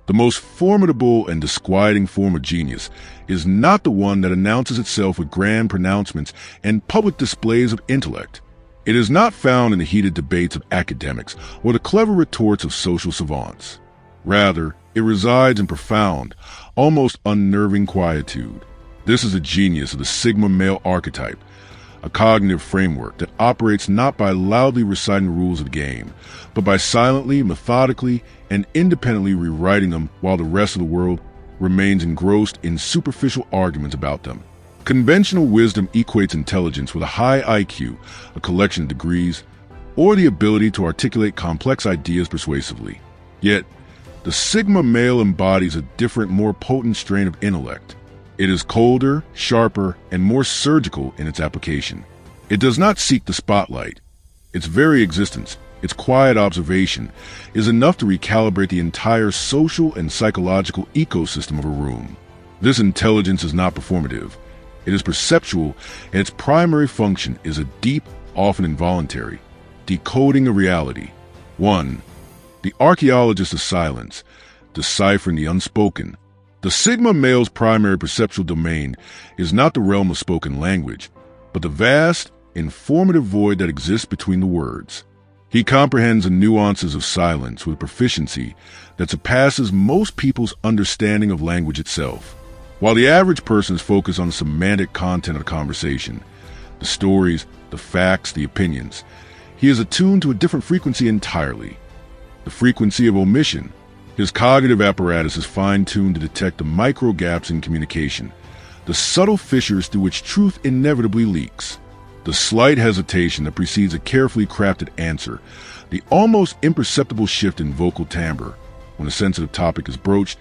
The most formidable and disquieting form of genius is not the one that announces itself with grand pronouncements and public displays of intellect. It is not found in the heated debates of academics or the clever retorts of social savants. Rather, it resides in profound, almost unnerving quietude. This is a genius of the Sigma male archetype, a cognitive framework that operates not by loudly reciting the rules of the game, but by silently, methodically, and independently rewriting them while the rest of the world remains engrossed in superficial arguments about them. Conventional wisdom equates intelligence with a high IQ, a collection of degrees, or the ability to articulate complex ideas persuasively. Yet, the Sigma male embodies a different, more potent strain of intellect. It is colder, sharper, and more surgical in its application. It does not seek the spotlight. Its very existence, its quiet observation, is enough to recalibrate the entire social and psychological ecosystem of a room. This intelligence is not performative. It is perceptual, and its primary function is a deep, often involuntary, decoding of reality. 1. The archaeologist of silence, deciphering the unspoken. The Sigma male's primary perceptual domain is not the realm of spoken language, but the vast, informative void that exists between the words. He comprehends the nuances of silence with proficiency that surpasses most people's understanding of language itself. While the average person is focused on the semantic content of the conversation, the stories, the facts, the opinions, he is attuned to a different frequency entirely. The frequency of omission. His cognitive apparatus is fine-tuned to detect the micro gaps in communication, the subtle fissures through which truth inevitably leaks, the slight hesitation that precedes a carefully crafted answer, the almost imperceptible shift in vocal timbre when a sensitive topic is broached,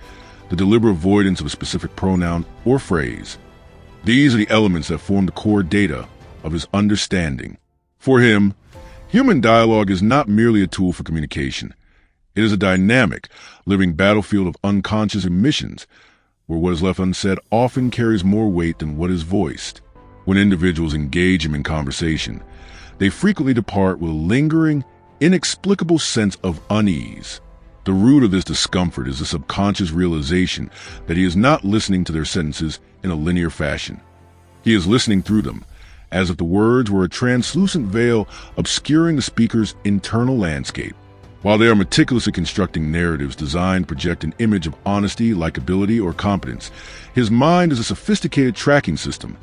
the deliberate avoidance of a specific pronoun or phrase. These are the elements that form the core data of his understanding. For him, human dialogue is not merely a tool for communication. It is a dynamic, living battlefield of unconscious emissions, where what is left unsaid often carries more weight than what is voiced. When individuals engage him in conversation, they frequently depart with a lingering, inexplicable sense of unease. The root of this discomfort is the subconscious realization that he is not listening to their sentences in a linear fashion. He is listening through them, as if the words were a translucent veil obscuring the speaker's internal landscape. While they are meticulously constructing narratives designed to project an image of honesty, likability, or competence, his mind is a sophisticated tracking system,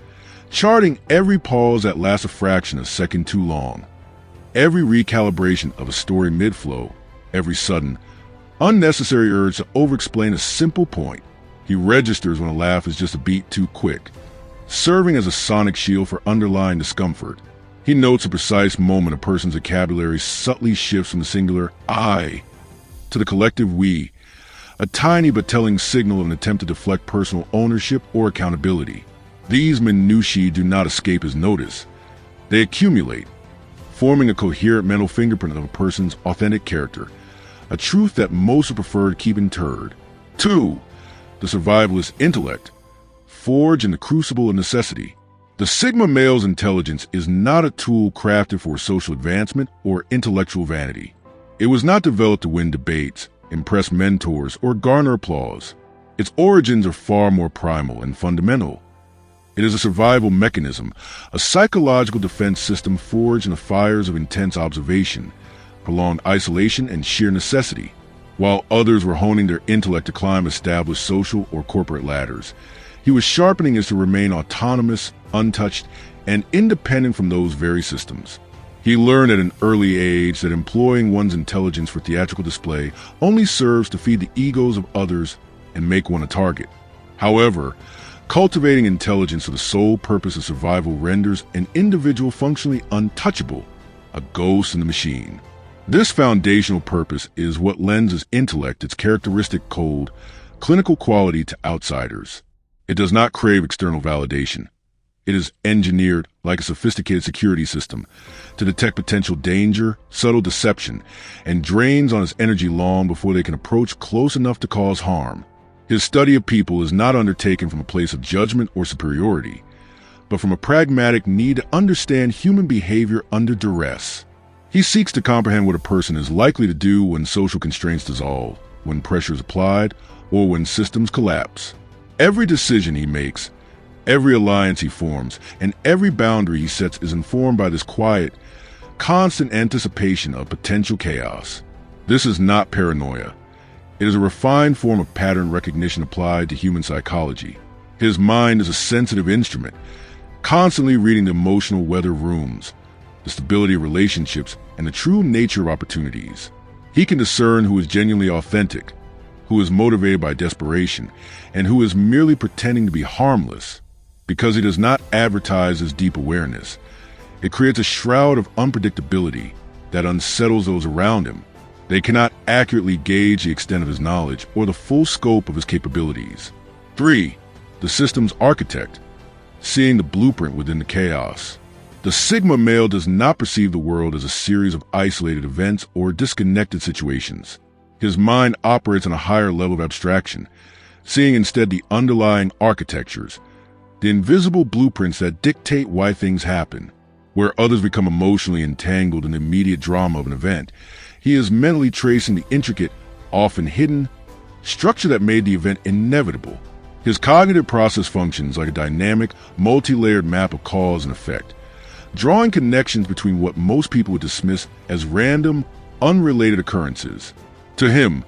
charting every pause that lasts a fraction of a second too long, every recalibration of a story mid-flow, every sudden, unnecessary urge to over-explain a simple point. He registers when a laugh is just a beat too quick, serving as a sonic shield for underlying discomfort. He notes a precise moment a person's vocabulary subtly shifts from the singular I to the collective we, a tiny but telling signal of an attempt to deflect personal ownership or accountability. These minutiae do not escape his notice. They accumulate, forming a coherent mental fingerprint of a person's authentic character, a truth that most would prefer to keep interred. 2. The survivalist intellect, forged in the crucible of necessity. The Sigma male's intelligence is not a tool crafted for social advancement or intellectual vanity. It was not developed to win debates, impress mentors, or garner applause. Its origins are far more primal and fundamental. It is a survival mechanism, a psychological defense system forged in the fires of intense observation, prolonged isolation, and sheer necessity. While others were honing their intellect to climb established social or corporate ladders, he was sharpening his to remain autonomous, untouched, and independent from those very systems. He learned at an early age that employing one's intelligence for theatrical display only serves to feed the egos of others and make one a target. However, cultivating intelligence for the sole purpose of survival renders an individual functionally untouchable, a ghost in the machine. This foundational purpose is what lends his intellect its characteristic cold, clinical quality to outsiders. It does not crave external validation. It is engineered, like a sophisticated security system, to detect potential danger, subtle deception, and drains on its energy long before they can approach close enough to cause harm. His study of people is not undertaken from a place of judgment or superiority, but from a pragmatic need to understand human behavior under duress. He seeks to comprehend what a person is likely to do when social constraints dissolve, when pressure is applied, or when systems collapse. Every decision he makes, every alliance he forms, and every boundary he sets is informed by this quiet, constant anticipation of potential chaos. This is not paranoia. It is a refined form of pattern recognition applied to human psychology. His mind is a sensitive instrument, constantly reading the emotional weather of rooms, the stability of relationships, and the true nature of opportunities. He can discern who is genuinely authentic, who is motivated by desperation, and who is merely pretending to be harmless. Because he does not advertise his deep awareness, it creates a shroud of unpredictability that unsettles those around him. They cannot accurately gauge the extent of his knowledge or the full scope of his capabilities. 3. The system's architect, seeing the blueprint within the chaos. The Sigma male does not perceive the world as a series of isolated events or disconnected situations. His mind operates on a higher level of abstraction, seeing instead the underlying architectures, the invisible blueprints that dictate why things happen. Where others become emotionally entangled in the immediate drama of an event, he is mentally tracing the intricate, often hidden, structure that made the event inevitable. His cognitive process functions like a dynamic, multi-layered map of cause and effect, drawing connections between what most people would dismiss as random, unrelated occurrences. To him,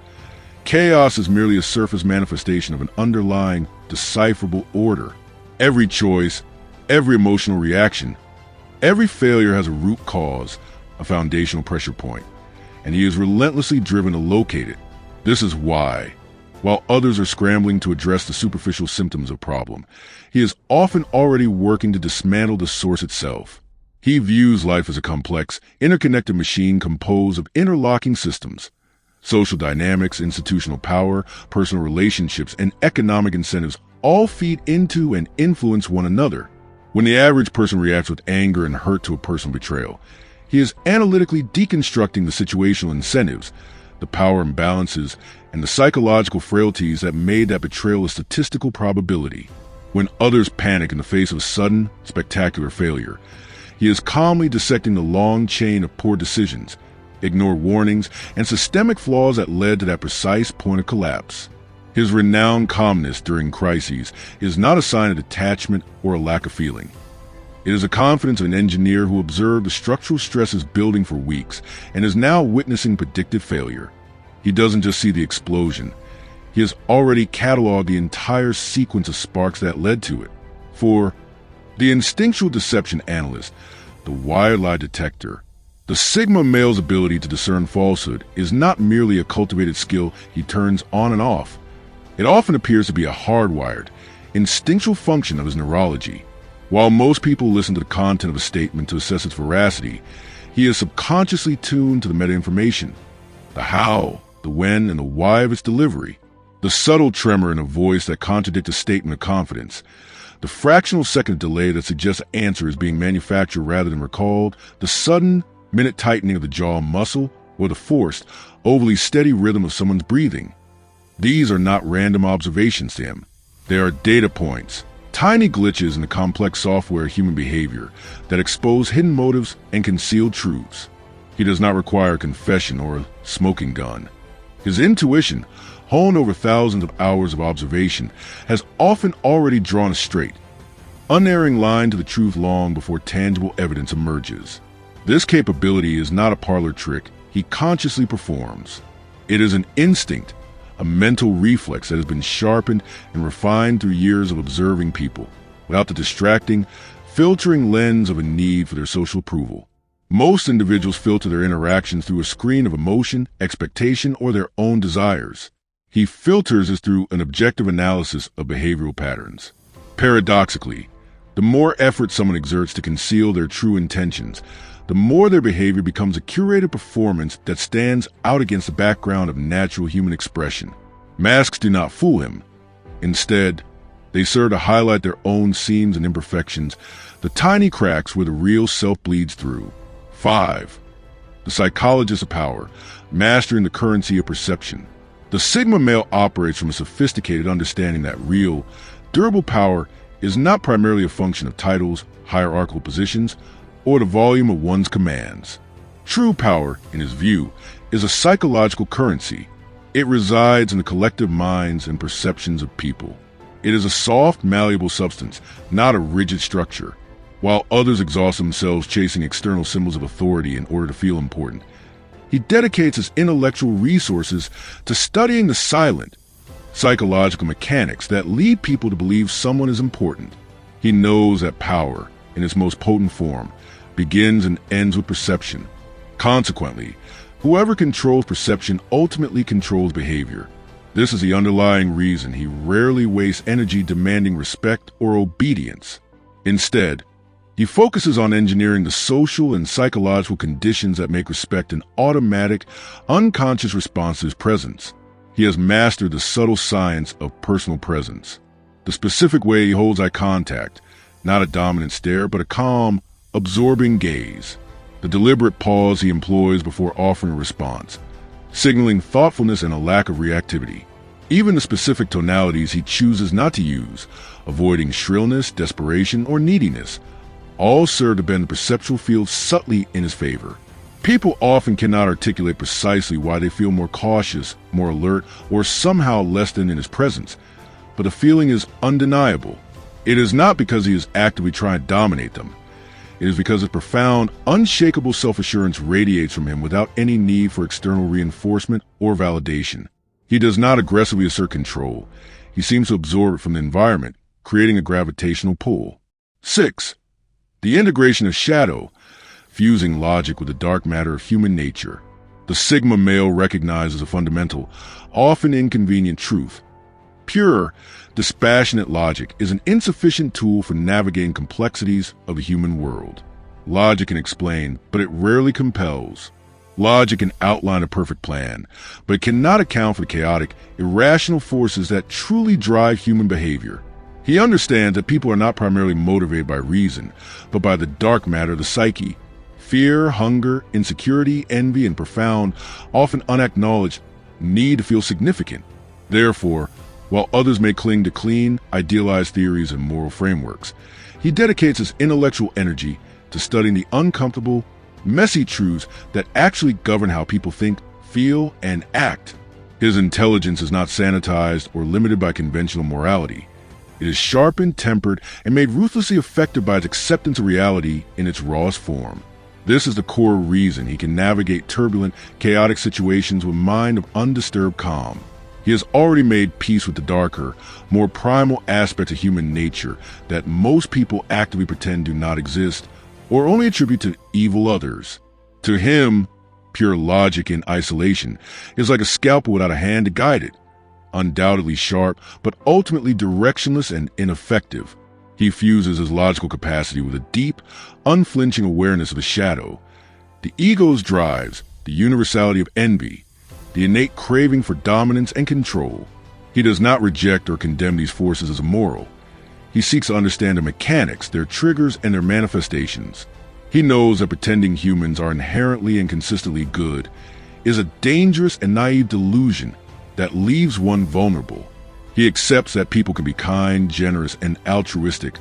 chaos is merely a surface manifestation of an underlying, decipherable order. Every choice, every emotional reaction, every failure has a root cause, a foundational pressure point, and he is relentlessly driven to locate it. This is why, while others are scrambling to address the superficial symptoms of a problem, he is often already working to dismantle the source itself. He views life as a complex, interconnected machine composed of interlocking systems. Social dynamics, institutional power, personal relationships, and economic incentives all feed into and influence one another. When the average person reacts with anger and hurt to a personal betrayal, he is analytically deconstructing the situational incentives, the power imbalances, and the psychological frailties that made that betrayal a statistical probability. When others panic in the face of a sudden, spectacular failure, he is calmly dissecting the long chain of poor decisions, ignored warnings, and systemic flaws that led to that precise point of collapse. His renowned calmness during crises is not a sign of detachment or a lack of feeling. It is the confidence of an engineer who observed the structural stresses building for weeks and is now witnessing predicted failure. He doesn't just see the explosion. He has already cataloged the entire sequence of sparks that led to it. For the instinctual deception analyst, the wired lie detector, the Sigma male's ability to discern falsehood is not merely a cultivated skill he turns on and off. It often appears to be a hardwired, instinctual function of his neurology. While most people listen to the content of a statement to assess its veracity, he is subconsciously tuned to the meta-information, the how, the when, and the why of its delivery, the subtle tremor in a voice that contradicts a statement of confidence, the fractional second delay that suggests an answer is being manufactured rather than recalled, the sudden, minute tightening of the jaw muscle, or the forced, overly steady rhythm of someone's breathing. These are not random observations to him. They are data points, tiny glitches in the complex software of human behavior that expose hidden motives and concealed truths. He does not require a confession or a smoking gun. His intuition, honed over thousands of hours of observation, has often already drawn a straight, unerring line to the truth long before tangible evidence emerges. This capability is not a parlor trick he consciously performs. It is an instinct, a mental reflex that has been sharpened and refined through years of observing people, without the distracting, filtering lens of a need for their social approval. Most individuals filter their interactions through a screen of emotion, expectation, or their own desires. He filters this through an objective analysis of behavioral patterns. Paradoxically, the more effort someone exerts to conceal their true intentions, the more their behavior becomes a curated performance that stands out against the background of natural human expression. Masks do not fool him. Instead, they serve to highlight their own seams and imperfections, the tiny cracks where the real self bleeds through. 5. The psychologist of power, mastering the currency of perception. The Sigma male operates from a sophisticated understanding that real, durable power is not primarily a function of titles, hierarchical positions, or the volume of one's commands. True power, in his view, is a psychological currency. It resides in the collective minds and perceptions of people. It is a soft, malleable substance, not a rigid structure. While others exhaust themselves chasing external symbols of authority in order to feel important, he dedicates his intellectual resources to studying the silent, psychological mechanics that lead people to believe someone is important. He knows that power, in its most potent form, begins and ends with perception. Consequently, whoever controls perception ultimately controls behavior. This is the underlying reason he rarely wastes energy demanding respect or obedience. Instead, he focuses on engineering the social and psychological conditions that make respect an automatic, unconscious response to his presence. He has mastered the subtle science of personal presence. The specific way he holds eye contact, not a dominant stare, but a calm, absorbing gaze. The deliberate pause he employs before offering a response, signaling thoughtfulness and a lack of reactivity. Even the specific tonalities he chooses not to use, avoiding shrillness, desperation, or neediness, all serve to bend the perceptual field subtly in his favor. People often cannot articulate precisely why they feel more cautious, more alert, or somehow less than in his presence, but the feeling is undeniable. It is not because he is actively trying to dominate them. It is because his profound, unshakable self-assurance radiates from him without any need for external reinforcement or validation. He does not aggressively assert control. He seems to absorb it from the environment, creating a gravitational pull. 6. The integration of shadow, fusing logic with the dark matter of human nature. The Sigma male recognizes a fundamental, often inconvenient truth. Pure, dispassionate logic is an insufficient tool for navigating complexities of the human world. Logic can explain, but it rarely compels. Logic can outline a perfect plan, but it cannot account for the chaotic, irrational forces that truly drive human behavior. He understands that people are not primarily motivated by reason, but by the dark matter of the psyche. Fear, hunger, insecurity, envy, and profound, often unacknowledged, need to feel significant. Therefore, while others may cling to clean, idealized theories and moral frameworks, he dedicates his intellectual energy to studying the uncomfortable, messy truths that actually govern how people think, feel, and act. His intelligence is not sanitized or limited by conventional morality. It is sharpened, tempered, and made ruthlessly effective by its acceptance of reality in its rawest form. This is the core reason he can navigate turbulent, chaotic situations with a mind of undisturbed calm. He has already made peace with the darker, more primal aspects of human nature that most people actively pretend do not exist or only attribute to evil others. To him, pure logic in isolation is like a scalpel without a hand to guide it. Undoubtedly sharp, but ultimately directionless and ineffective. He fuses his logical capacity with a deep, unflinching awareness of the shadow, the ego's drives, the universality of envy, the innate craving for dominance and control. He does not reject or condemn these forces as immoral. He seeks to understand their mechanics, their triggers, and their manifestations. He knows that pretending humans are inherently and consistently good is a dangerous and naive delusion that leaves one vulnerable. He accepts that people can be kind, generous, and altruistic,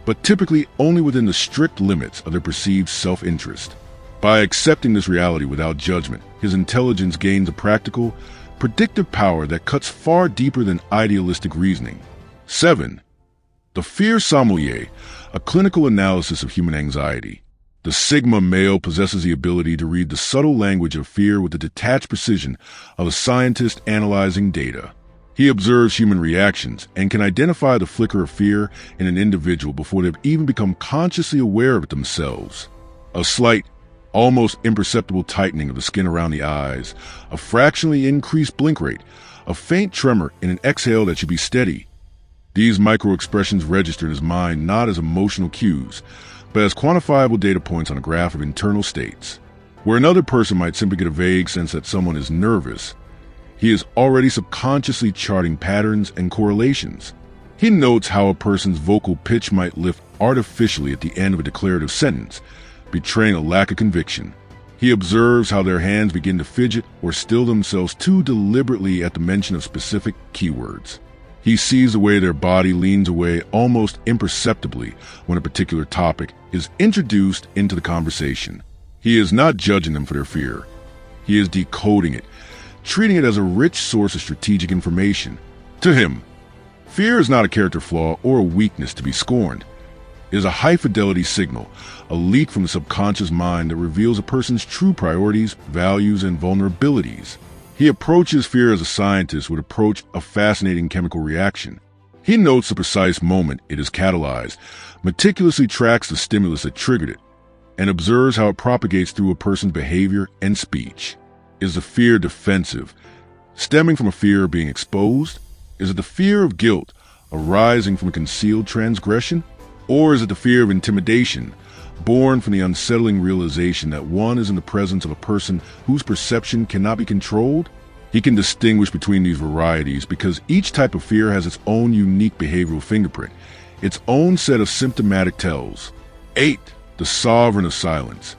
but typically only within the strict limits of their perceived self-interest. By accepting this reality without judgment, his intelligence gains a practical, predictive power that cuts far deeper than idealistic reasoning. 7. The Fear Sommelier, a clinical analysis of human anxiety. The Sigma male possesses the ability to read the subtle language of fear with the detached precision of a scientist analyzing data. He observes human reactions and can identify the flicker of fear in an individual before they've even become consciously aware of it themselves. A slight, almost imperceptible tightening of the skin around the eyes, a fractionally increased blink rate, a faint tremor in an exhale that should be steady. These micro-expressions register in his mind not as emotional cues, but as quantifiable data points on a graph of internal states. Where another person might simply get a vague sense that someone is nervous, he is already subconsciously charting patterns and correlations. He notes how a person's vocal pitch might lift artificially at the end of a declarative sentence, betraying a lack of conviction. He observes how their hands begin to fidget or still themselves too deliberately at the mention of specific keywords. He sees the way their body leans away almost imperceptibly when a particular topic is introduced into the conversation. He is not judging them for their fear. He is decoding it, treating it as a rich source of strategic information. To him, fear is not a character flaw or a weakness to be scorned. It is a high-fidelity signal, a leak from the subconscious mind that reveals a person's true priorities, values, and vulnerabilities. He approaches fear as a scientist would approach a fascinating chemical reaction. He notes the precise moment it is catalyzed, meticulously tracks the stimulus that triggered it, and observes how it propagates through a person's behavior and speech. Is the fear defensive, stemming from a fear of being exposed? Is it the fear of guilt, arising from a concealed transgression? Or is it the fear of intimidation, born from the unsettling realization that one is in the presence of a person whose perception cannot be controlled? He can distinguish between these varieties because each type of fear has its own unique behavioral fingerprint, its own set of symptomatic tells. 8. The sovereign of silence.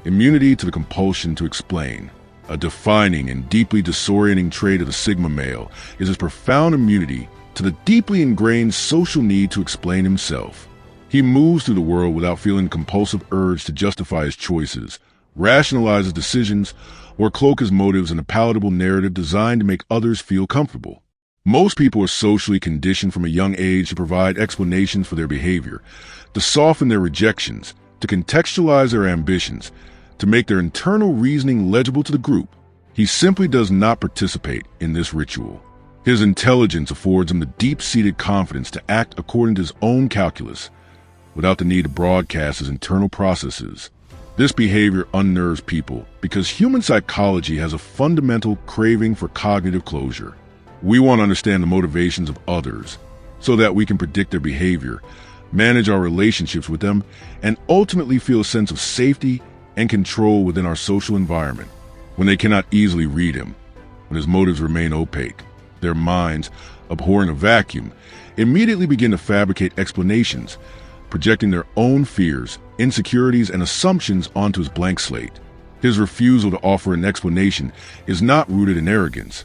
Immunity to the compulsion to explain. A defining and deeply disorienting trait of the Sigma male is his profound immunity to the deeply ingrained social need to explain himself. He moves through the world without feeling the compulsive urge to justify his choices, rationalize his decisions, or cloak his motives in a palatable narrative designed to make others feel comfortable. Most people are socially conditioned from a young age to provide explanations for their behavior, to soften their rejections, to contextualize their ambitions, to make their internal reasoning legible to the group. He simply does not participate in this ritual. His intelligence affords him the deep-seated confidence to act according to his own calculus, without the need to broadcast his internal processes. This behavior unnerves people because human psychology has a fundamental craving for cognitive closure. We want to understand the motivations of others so that we can predict their behavior, manage our relationships with them, and ultimately feel a sense of safety and control within our social environment. When they cannot easily read him, when his motives remain opaque, their minds, abhorring a vacuum, immediately begin to fabricate explanations, projecting their own fears, insecurities, and assumptions onto his blank slate. His refusal to offer an explanation is not rooted in arrogance.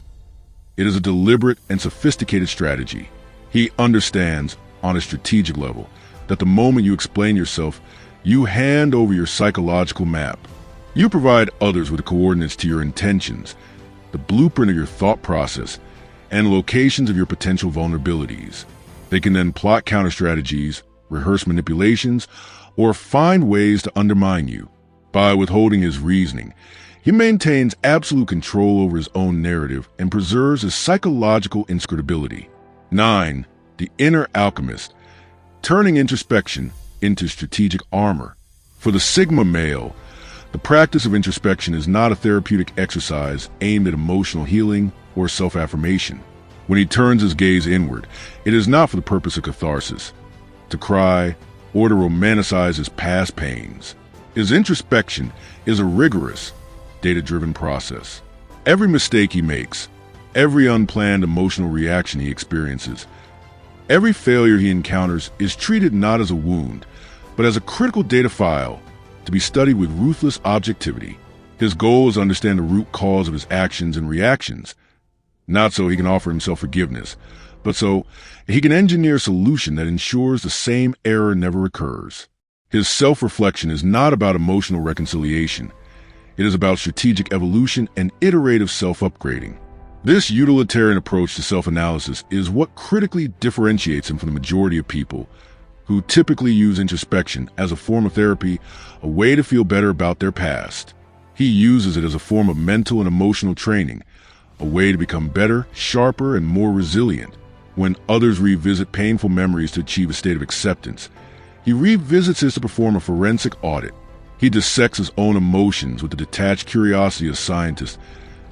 It is a deliberate and sophisticated strategy. He understands, on a strategic level, that the moment you explain yourself, you hand over your psychological map. You provide others with the coordinates to your intentions, the blueprint of your thought process, and locations of your potential vulnerabilities. They can then plot counter-strategies, rehearse manipulations, or find ways to undermine you. By withholding his reasoning, he maintains absolute control over his own narrative and preserves his psychological inscrutability. 9. The inner alchemist, turning introspection into strategic armor. For the Sigma male, the practice of introspection is not a therapeutic exercise aimed at emotional healing or self-affirmation. When he turns his gaze inward, it is not for the purpose of catharsis, to cry, or to romanticize his past pains. His introspection is a rigorous, data-driven process. Every mistake he makes, every unplanned emotional reaction he experiences, every failure he encounters is treated not as a wound, but as a critical data file to be studied with ruthless objectivity. His goal is to understand the root cause of his actions and reactions, not so he can offer himself forgiveness, but so he can engineer a solution that ensures the same error never occurs. His self-reflection is not about emotional reconciliation. It is about strategic evolution and iterative self-upgrading. This utilitarian approach to self-analysis is what critically differentiates him from the majority of people who typically use introspection as a form of therapy, a way to feel better about their past. He uses it as a form of mental and emotional training, a way to become better, sharper, and more resilient. When others revisit painful memories to achieve a state of acceptance, he revisits this to perform a forensic audit. He dissects his own emotions with the detached curiosity of a scientist,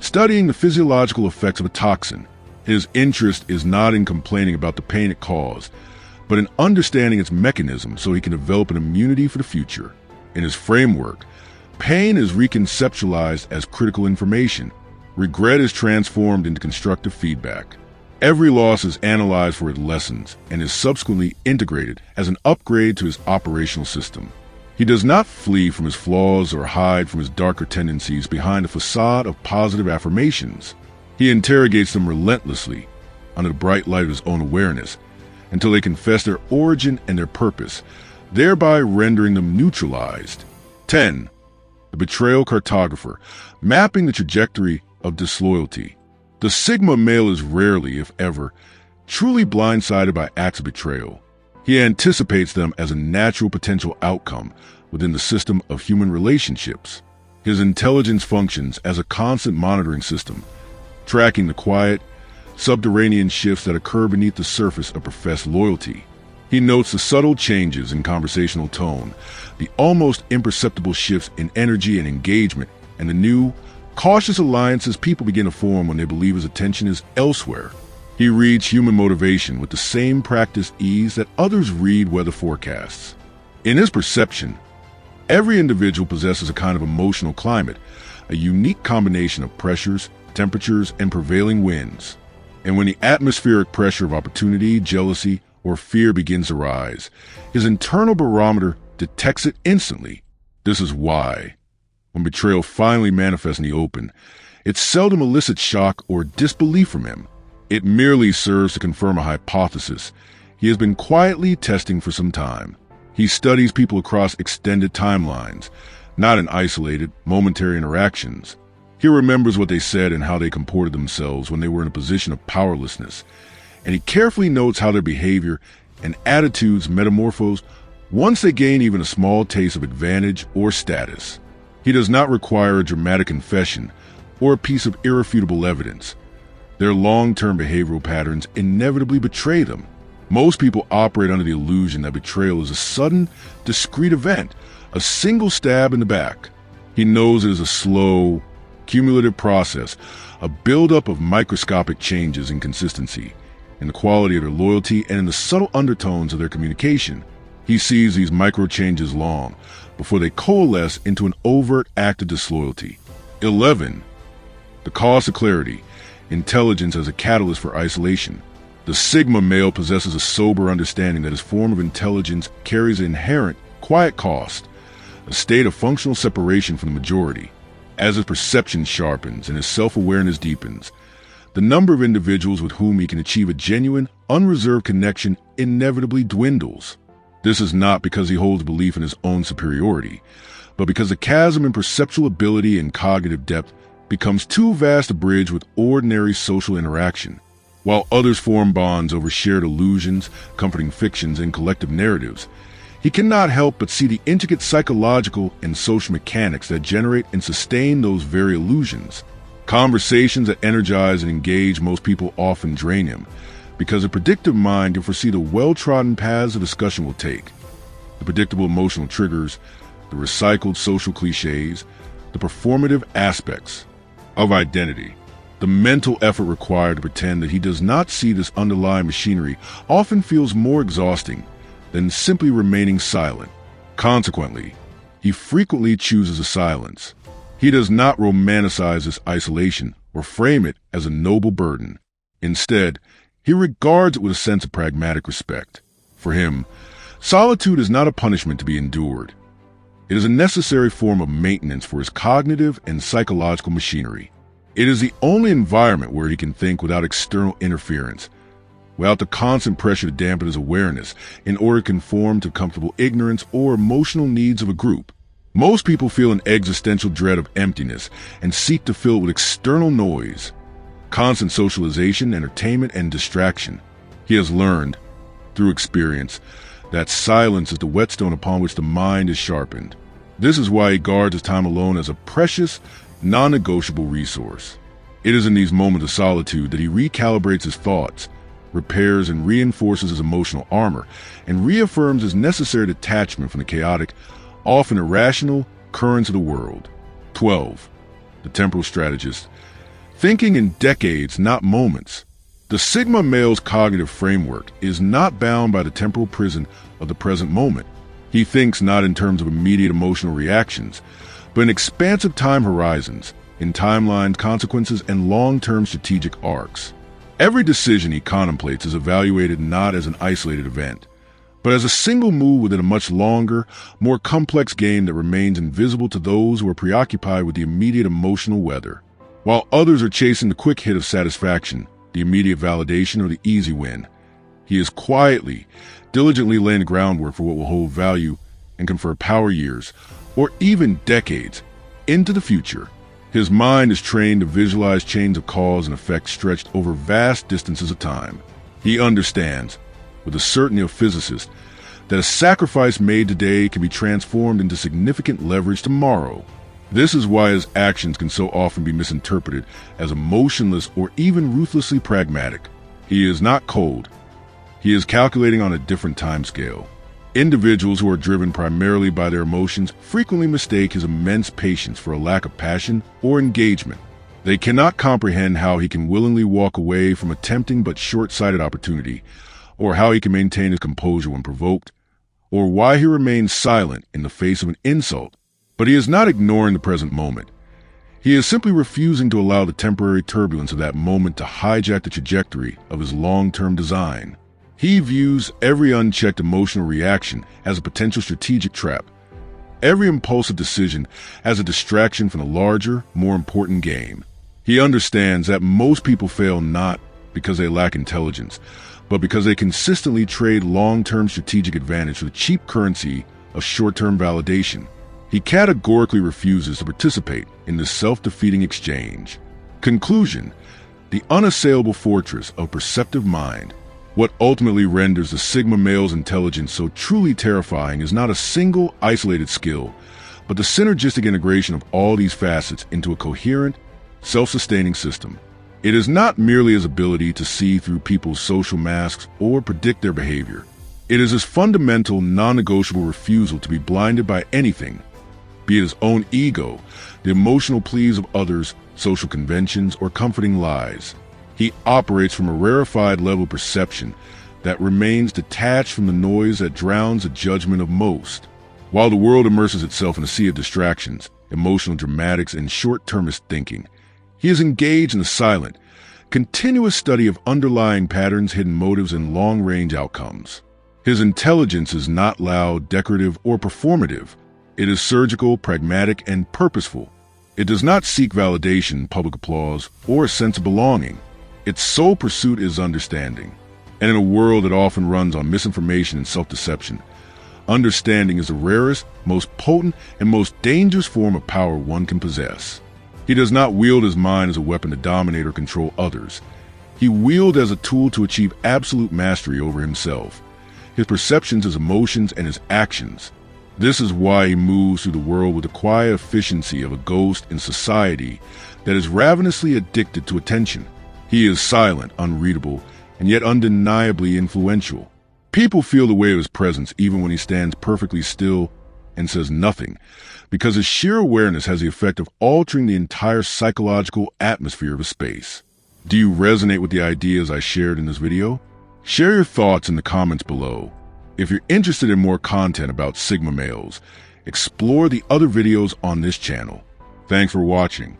studying the physiological effects of a toxin. His interest is not in complaining about the pain it caused, but in understanding its mechanism so he can develop an immunity for the future. In his framework, pain is reconceptualized as critical information. Regret is transformed into constructive feedback. Every loss is analyzed for its lessons and is subsequently integrated as an upgrade to his operational system. He does not flee from his flaws or hide from his darker tendencies behind a facade of positive affirmations. He interrogates them relentlessly under the bright light of his own awareness until they confess their origin and their purpose, thereby rendering them neutralized. 10. The betrayal cartographer, mapping the trajectory of disloyalty. The Sigma male is rarely, if ever, truly blindsided by acts of betrayal. He anticipates them as a natural potential outcome within the system of human relationships. His intelligence functions as a constant monitoring system, tracking the quiet, subterranean shifts that occur beneath the surface of professed loyalty. He notes the subtle changes in conversational tone, the almost imperceptible shifts in energy and engagement, and the new, cautious alliances people begin to form when they believe his attention is elsewhere. He reads human motivation with the same practiced ease that others read weather forecasts. In his perception, every individual possesses a kind of emotional climate, a unique combination of pressures, temperatures, and prevailing winds. And when the atmospheric pressure of opportunity, jealousy, or fear begins to rise, his internal barometer detects it instantly. This is why, when betrayal finally manifests in the open, it seldom elicits shock or disbelief from him. It merely serves to confirm a hypothesis he has been quietly testing for some time. He studies people across extended timelines, not in isolated, momentary interactions. He remembers what they said and how they comported themselves when they were in a position of powerlessness, and he carefully notes how their behavior and attitudes metamorphose once they gain even a small taste of advantage or status. He does not require a dramatic confession or a piece of irrefutable evidence. Their long-term behavioral patterns inevitably betray them. Most people operate under the illusion that betrayal is a sudden, discrete event, a single stab in the back. He knows it is a slow, cumulative process, a buildup of microscopic changes in consistency, in the quality of their loyalty, and in the subtle undertones of their communication. He sees these micro-changes long before they coalesce into an overt act of disloyalty. 11. The cost of clarity, intelligence as a catalyst for isolation. The Sigma male possesses a sober understanding that his form of intelligence carries an inherent, quiet cost, a state of functional separation from the majority. As his perception sharpens and his self-awareness deepens, the number of individuals with whom he can achieve a genuine, unreserved connection inevitably dwindles. This is not because he holds belief in his own superiority, but because the chasm in perceptual ability and cognitive depth becomes too vast to bridge with ordinary social interaction. While others form bonds over shared illusions, comforting fictions, and collective narratives, he cannot help but see the intricate psychological and social mechanics that generate and sustain those very illusions. Conversations that energize and engage most people often drain him, because a predictive mind can foresee the well-trodden paths a discussion will take, the predictable emotional triggers, the recycled social cliches, the performative aspects of identity. The mental effort required to pretend that he does not see this underlying machinery often feels more exhausting than simply remaining silent. Consequently, he frequently chooses a silence. He does not romanticize this isolation or frame it as a noble burden. Instead, he regards it with a sense of pragmatic respect. For him, solitude is not a punishment to be endured. It is a necessary form of maintenance for his cognitive and psychological machinery. It is the only environment where he can think without external interference, without the constant pressure to dampen his awareness in order to conform to comfortable ignorance or emotional needs of a group. Most people feel an existential dread of emptiness and seek to fill it with external noise, constant socialization, entertainment, and distraction. He has learned, through experience, that silence is the whetstone upon which the mind is sharpened. This is why he guards his time alone as a precious, non-negotiable resource. It is in these moments of solitude that he recalibrates his thoughts, repairs and reinforces his emotional armor, and reaffirms his necessary detachment from the chaotic, often irrational, currents of the world. 12. The temporal strategist. Thinking in decades, not moments. The Sigma male's cognitive framework is not bound by the temporal prison of the present moment. He thinks not in terms of immediate emotional reactions, but in expansive time horizons, in timelines, consequences, and long-term strategic arcs. Every decision he contemplates is evaluated not as an isolated event, but as a single move within a much longer, more complex game that remains invisible to those who are preoccupied with the immediate emotional weather. While others are chasing the quick hit of satisfaction, the immediate validation, or the easy win, he is quietly, diligently laying the groundwork for what will hold value and confer power years, or even decades, into the future. His mind is trained to visualize chains of cause and effect stretched over vast distances of time. He understands, with the certainty of physicists, that a sacrifice made today can be transformed into significant leverage tomorrow. This is why his actions can so often be misinterpreted as emotionless or even ruthlessly pragmatic. He is not cold. He is calculating on a different timescale. Individuals who are driven primarily by their emotions frequently mistake his immense patience for a lack of passion or engagement. They cannot comprehend how he can willingly walk away from a tempting but short-sighted opportunity, or how he can maintain his composure when provoked, or why he remains silent in the face of an insult. But he is not ignoring the present moment. He is simply refusing to allow the temporary turbulence of that moment to hijack the trajectory of his long-term design. He views every unchecked emotional reaction as a potential strategic trap, every impulsive decision as a distraction from the larger, more important game. He understands that most people fail not because they lack intelligence, but because they consistently trade long-term strategic advantage for the cheap currency of short-term validation. He categorically refuses to participate in this self-defeating exchange. Conclusion: the unassailable fortress of perceptive mind. What ultimately renders the Sigma male's intelligence so truly terrifying is not a single, isolated skill, but the synergistic integration of all these facets into a coherent, self-sustaining system. It is not merely his ability to see through people's social masks or predict their behavior. It is his fundamental, non-negotiable refusal to be blinded by anything, be it his own ego, the emotional pleas of others, social conventions, or comforting lies. He operates from a rarefied level of perception that remains detached from the noise that drowns the judgment of most. While the world immerses itself in a sea of distractions, emotional dramatics, and short-termist thinking, he is engaged in a silent, continuous study of underlying patterns, hidden motives, and long-range outcomes. His intelligence is not loud, decorative, or performative. It is surgical, pragmatic, and purposeful. It does not seek validation, public applause, or a sense of belonging. Its sole pursuit is understanding. And in a world that often runs on misinformation and self-deception, understanding is the rarest, most potent, and most dangerous form of power one can possess. He does not wield his mind as a weapon to dominate or control others. He wields as a tool to achieve absolute mastery over himself, his perceptions, his emotions, and his actions. This is why he moves through the world with the quiet efficiency of a ghost in society that is ravenously addicted to attention. He is silent, unreadable, and yet undeniably influential. People feel the weight of his presence even when he stands perfectly still and says nothing, because his sheer awareness has the effect of altering the entire psychological atmosphere of a space. Do you resonate with the ideas I shared in this video? Share your thoughts in the comments below. If you're interested in more content about Sigma males, explore the other videos on this channel. Thanks for watching.